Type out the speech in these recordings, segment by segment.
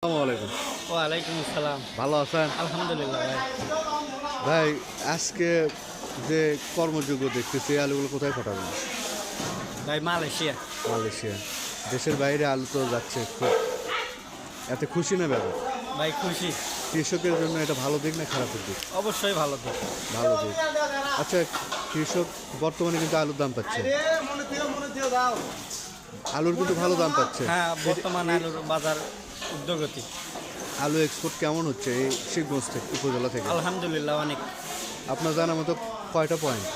আসসালামু আলাইকুম। ওয়ালাইকুম আসসালাম। ভালো আছেন? আলহামদুলিল্লাহ ভাই। ভাই, আজকে যে কর্মযোগ্য দেখতেছি, এই আলুগুলো কোথায় পাঠাবেন? ভাই মালয়েশিয়া। মালয়েশিয়া। দেশের বাইরে আলু তো যাচ্ছে খুব, এতে খুশি না ব্যাপার? ভাই খুশি। কৃষকের জন্য এটা ভালো দিক না খারাপের দিক? অবশ্যই ভালো তো। ভালো দিক। আচ্ছা, কৃষক বর্তমানে কিন্তু আলুর দাম পাচ্ছে, আলুর কিন্তু ভালো দাম পাচ্ছে। হ্যাঁ, বর্তমান আলুর বাজার উদ্যোগতি। আলু এক্সপোর্ট কেমন হচ্ছে এই শিবগঞ্জ থেকে, উপজেলা থেকে? আলহামদুলিল্লাহ অনেক। আপনার জানা মতো কয়টা পয়েন্ট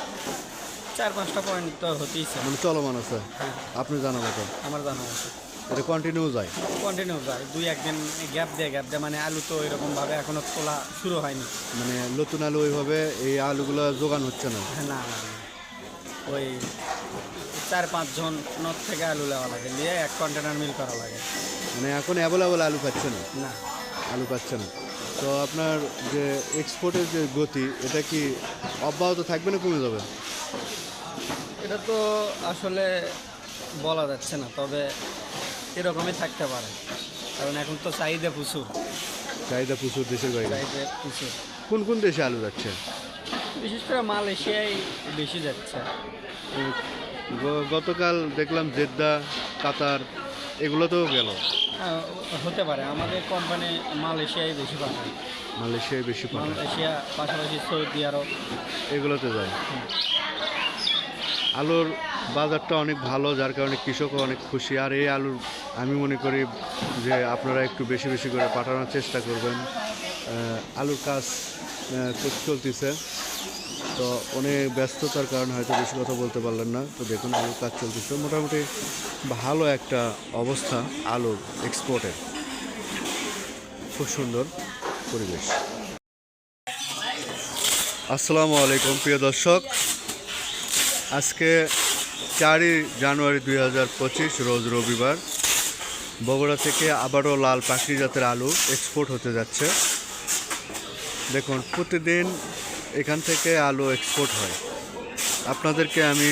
4-5টা পয়েন্ট তো হতেইছে। মানে চলমান আছে হ্যাঁ, আপনি জানা মতো? আমার জানা আছে। এটা কন্টিনিউ যায়? কন্টিনিউ যায়, 2-1 দিন গ্যাপ দিয়ে মানে আলু তো এরকমভাবে এখনো তোলা শুরু হয়নি। মানে নতুন আলু ওইভাবে এই আলুগুলো যোগান হচ্ছে না? হ্যাঁ, না না না। ওই 4-5 জন নর্থ থেকে আলু নেওয়া লাগে, নিয়ে 1 কন্টেনার মিল করা লাগে। মানে এখন অ্যাভেলেবল আলু পাচ্ছে না? না, আলু পাচ্ছে না। তো আপনার যে এক্সপোর্টের যে গতি, এটা কি অব্যাহত থাকবে না কমে যাবে? এটা তো আসলে বলা যাচ্ছে না, তবে এরকমই থাকতে পারে, কারণ এখন তো চাহিদা প্রচুর। চাহিদা প্রচুর দেশের বাইরে? চাহিদা প্রচুর, কোন কোন দেশে আলু যাচ্ছে? বিশেষ করে মালয়েশিয়ায় বেশি যাচ্ছে। গতকাল দেখলাম জেদ্দা, কাতার এগুলোতেও গেল। হ্যাঁ, হতে পারে। আমাদের কোম্পানি মালয়েশিয়ায় বেশি পাঠায়। মালয়েশিয়ায় বেশি পাঠায়, মালয়েশিয়া পাশাপাশি সৌদি আরব। এগুলোতে যায়। আলুর বাজারটা অনেক ভালো, যার কারণে কৃষকও অনেক খুশি। আর এই আলুর আমি মনে করি যে আপনারা একটু বেশি বেশি করে পাঠানোর চেষ্টা করবেন। আলুর কাজ চলতেছে, তো অনেক ব্যস্ততার কারণে হয়তো বেশি কথা বলতে পারলেন না। তো দেখুন, আলুর কাজ চলতেছে মোটামুটি ভালো একটা অবস্থা আলুর এক্সপোর্টের। খুব সুন্দর পরিবেশ। আসসালামু আলাইকুম প্রিয় দর্শক, আজকে 4ই জানুয়ারি 2025 রোজ রবিবার। বগুড়া থেকে আবারও লাল পাখি জাতের আলু এক্সপোর্ট হতে যাচ্ছে। দেখুন, প্রতিদিন এখান থেকে আলু এক্সপোর্ট হয়। আপনাদেরকে আমি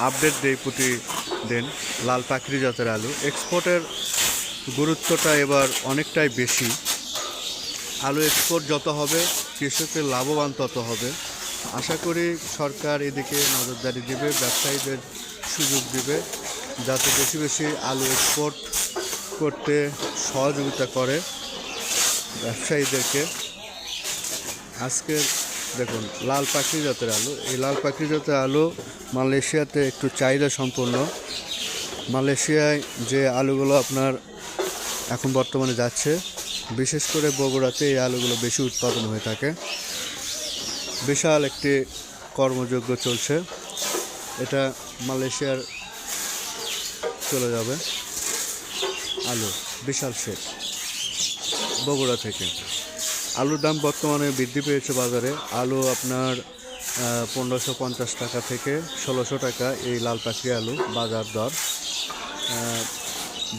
আপডেট দিই প্রতিদিন। লাল পাখি জাতের আলু এক্সপোর্টের গুরুত্বটা এবার অনেকটাই বেশি। আলু এক্সপোর্ট যত হবে, কৃষকের লাভবান তত হবে। আশা করি সরকার এদিকে নজরদারি দেবে, ব্যবসায়ীদের সুযোগ দিবে, যাতে বেশি বেশি আলু এক্সপোর্ট করতে সহযোগিতা করে ব্যবসায়ীদেরকে। আজকে দেখুন, লাল পাখি জাতের আলু, এই লাল পাখি জাতের আলু মালয়েশিয়াতে একটু চাহিদা সম্পন্ন। মালয়েশিয়ায় যে আলুগুলো আপনার এখন বর্তমানে যাচ্ছে, বিশেষ করে বগুড়াতে এই আলুগুলো বেশি উৎপাদন হয়ে থাকে। বিশাল একটি কর্মযজ্ঞ চলছে, এটা মালয়েশিয়ার চলে যাবে আলু, বিশাল শেষ বগুড়া থেকে। আলুর দাম বর্তমানে বৃদ্ধি পেয়েছে বাজারে। আলু আপনার 1550 টাকা থেকে 1600 টাকা এই লাল পাখি আলু বাজার দর।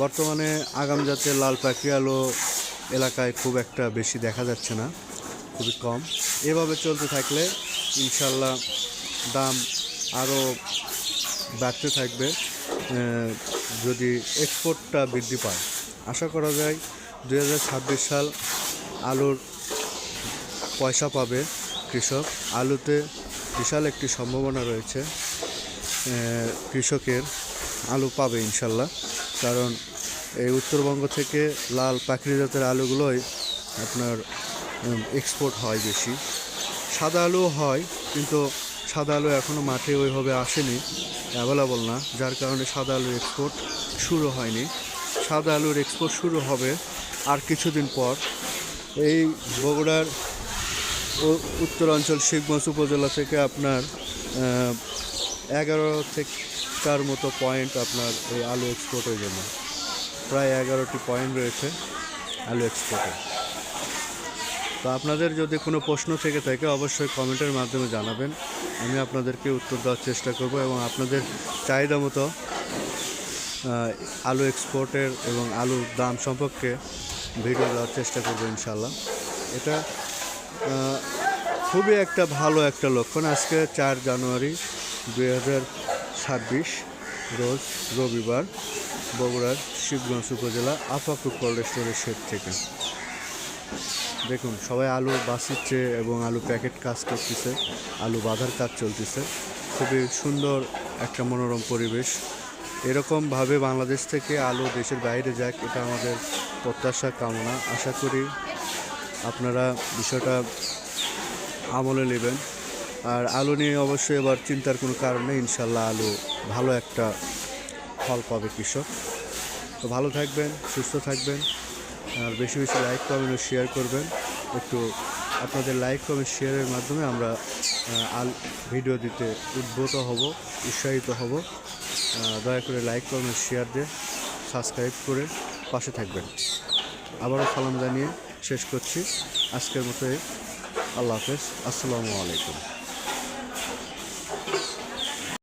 বর্তমানে আগাম জাতের লাল পাখি আলু এলাকায় খুব একটা বেশি দেখা যাচ্ছে না, খুবই কম। এভাবে চলতে থাকলে ইনশাল্লাহ দাম আরও বাড়তে থাকবে যদি এক্সপোর্টটা বৃদ্ধি পায়। আশা করা যায় 2026 সাল আলুর পয়সা পাবে কৃষক। আলুতে বিশাল একটি সম্ভাবনা রয়েছে, কৃষকের আলু পাবে ইনশাল্লাহ। কারণ এই উত্তরবঙ্গ থেকে লাল পাখি জাতের আলুগুলোই আপনার এক্সপোর্ট হয় বেশি। সাদা আলুও হয়, কিন্তু সাদা আলু এখনও মাঠে ওইভাবে আসেনি, অ্যাভেলেবল না, যার কারণে সাদা আলুর এক্সপোর্ট শুরু হয়নি। সাদা আলুর এক্সপোর্ট শুরু হবে আর কিছুদিন পর। এই বগুড়ার উত্তরাঞ্চল শিবগঞ্জ উপজেলা থেকে আপনার 11 থেকের মতো পয়েন্ট আপনার এই আলু এক্সপোর্টের জন্য, প্রায় 11টি পয়েন্ট রয়েছে আলু এক্সপোর্টে। তো আপনাদের যদি কোনো প্রশ্ন থেকে থাকে অবশ্যই কমেন্টের মাধ্যমে জানাবেন, আমি আপনাদেরকে উত্তর দেওয়ার চেষ্টা করব এবং আপনাদের চাহিদা মতো আলু এক্সপোর্টের এবং আলুর দাম সম্পর্কে ভিডিও দেওয়ার চেষ্টা করব ইনশাল্লাহ। এটা খুবই একটা ভালো একটা লক্ষণ। আজকে 4 জানুয়ারি 2026 রোজ রবিবার। বগুড়ার শিবগঞ্জ উপজেলা আফাকু কোল্ড স্টোরের শেড থেকে। দেখুন সবাই আলু বাছিচ্ছে এবং আলু প্যাকেট কাজ করতেছে, আলু বাঁধার কাজ চলতেছে। খুবই সুন্দর একটা মনোরম পরিবেশ। এরকমভাবে বাংলাদেশ থেকে আলু দেশের বাইরে যাক, এটা আমাদের প্রত্যাশা, কামনা। আশা করি আপনারা বিষয়টা আমলে নেবেন। আর আলু নিয়ে অবশ্যই এবার চিন্তার কোনো কারণ নেই, ইনশাল্লাহ আলু ভালো একটা ফল পাবে কৃষক। তো ভালো থাকবেন, সুস্থ থাকবেন, আর বেশি বেশি লাইক কমেন্ট ও শেয়ার করবেন। একটু আপনাদের লাইক কমেন্ট শেয়ারের মাধ্যমে আমরা ভিডিও দিতে উদ্বুদ্ধ হব, উৎসাহিত হব। দয়া করে লাইক কমেন্ট শেয়ার দিয়ে সাবস্ক্রাইব করে পাশে থাকবেন। আবারও সালাম জানিয়ে শেষ করছি আজকের মতো। আল্লাহ হাফেজ, আসসালামু আলাইকুম।